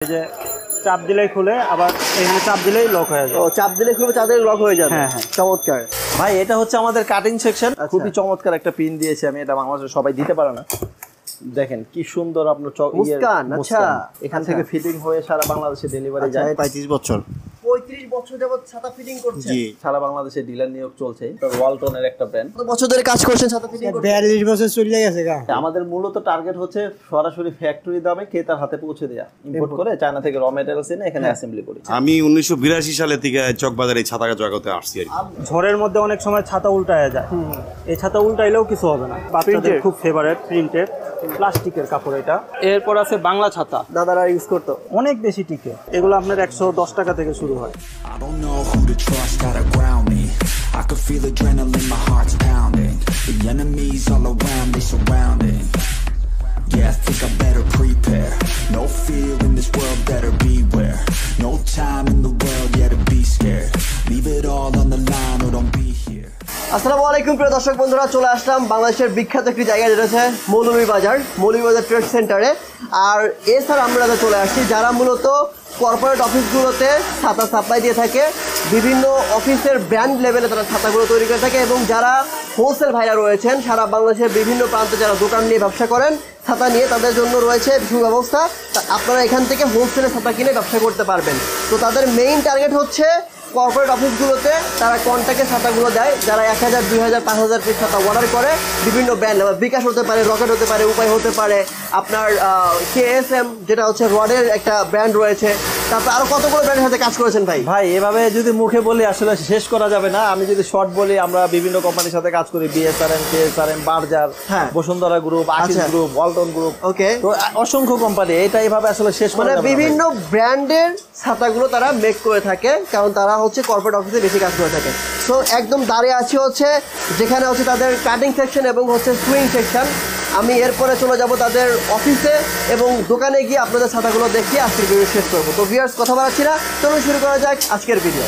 এই যে চাপ দিলেই খুলে, আবার এখানে চাপ দিলেই লক হয়ে যায়। ও, চাপ দিলে খুলে চাঁদের লক হয়ে যাবে। হ্যাঁ হ্যাঁ, চমৎকার ভাই। এটা হচ্ছে আমাদের কাটিং সেকশন। খুবই চমৎকার একটা পিন দিয়েছি আমি, এটা বাংলাদেশে সবাই দিতে পারে না। দেখেন কি সুন্দর আপনার মুস্কান। আচ্ছা, এখান থেকে ফিটিং হয়ে সারা বাংলাদেশে ডেলিভারি যায়। 35 বছর 35 বছর যাবত ছাতা ফিটিং করছেন? জি, সারা বাংলাদেশে ডিলার নিয়োগ চলছে। ওয়ালটনের একটা ব্র্যান্ড। কত বছর ধরে কাজ করছেন ছাতা ফিটিং করতে? 42 বছর চলে গেছে গা। আমাদের মূলত টার্গেট হচ্ছে সরাসরি ফ্যাক্টরি দামে ক্রেতার হাতে পৌঁছে দেয়া। ইম্পোর্ট করে চায়না থেকে র ম্যাটেরিয়ালস এনে এখানে অ্যাসেম্বলি করি। আমি 1982 সালে থেকে চকবাজারে ছাতা জগতে আসছি আর কি। ঝড়ের মধ্যে অনেক সময় ছাতা উল্টায় যায়, এই ছাতা উল্টাইলেও কিছু হবে না। বাচ্চাদের খুব ফেভারিট প্রিন্টেড প্লাস্টিকের কাপড় এটা। এরপর আছে বাংলা ছাতা, দাদারা ইউজ করতো। অনেক বেশি টিকে। এগুলো আপনার 110 টাকা থেকে শুরু হয়। I don't know who to trust, gotta ground me. I can feel adrenaline, my heart's pounding. The enemies all around, they surrounding. Yeah, I think I better prepare. No fear in this world, better beware. No time in the world, yeah, to be scared. Leave it all on the line or don't be here. আসসালামু আলাইকুম প্রিয় দর্শক বন্ধুরা, চলে আসলাম বাংলাদেশের বিখ্যাত একটি জায়গা, যেটা হচ্ছে মৌলভীবাজার ট্রেড সেন্টারে। আর এছাড়া আমরা চলে আসছি যারা মূলত কর্পোরেট অফিসগুলোতে ছাতা সাপ্লাই দিয়ে থাকে, বিভিন্ন অফিসের ব্র্যান্ড লেভেলে তারা ছাতাগুলো তৈরি করে থাকে, এবং যারা হোলসেল ভাইরা রয়েছেন সারা বাংলাদেশের বিভিন্ন প্রান্তে যারা দোকান নিয়ে ব্যবসা করেন ছাতা নিয়ে, তাদের জন্য রয়েছে সুব্যবস্থা। আপনারা এখান থেকে হোলসেলে ছাতা কিনে ব্যবসা করতে পারবেন। তো তাদের মেইন টার্গেট হচ্ছে কর্পোরেট অফিসগুলোতে তারা কন্ট্যাক্টে ছাতাগুলো দেয়, যারা 1000, 2000, 5000 পিস ছাতা অর্ডার করে বিভিন্ন ব্র্যান্ড, বিকাশ হতে পারে, রকেট হতে পারে, উপায় হতে পারে, আপনার KSM যেটা হচ্ছে রডের একটা ব্র্যান্ড রয়েছে। তারপর আরো কতগুলো ব্র্যান্ডের সাথে কাজ করেছেন ভাই? ভাই এভাবে যদি মুখে বলি আসলে শেষ করা যাবে না। আমি যদি শর্ট বলি, আমরা বিভিন্ন কোম্পানির সাথে কাজ করি, BSRM, KSRM, Berger, Bashundhara group, আকিস গ্রুপ, ওয়ালটন গ্রুপ। ওকে, তো অসংখ্য কোম্পানি, এটা এইভাবে আসলে শেষ করা যাবে না। বিভিন্ন ব্র্যান্ডের ছাতাগুলো তারা মেক করে থাকে, কারণ তারা হচ্ছে কর্পোরেট অফিসে বেশি কাজ করে থাকে। সো একদম দাঁড়িয়ে আছি হচ্ছে যেখানে হচ্ছে তাদের কাটিং সেকশন এবং হচ্ছে সুইং সেকশন। আমি এরপরে চলে যাব তাদের অফিসে এবং দোকানে গিয়ে আপনাদের ছাতাগুলো দেখিয়ে আজকের ভিডিও শেষ করবো। তো ভিউয়ার্স, কথা বলাচ্ছি না, চলুন শুরু করা যাক আজকের ভিডিও।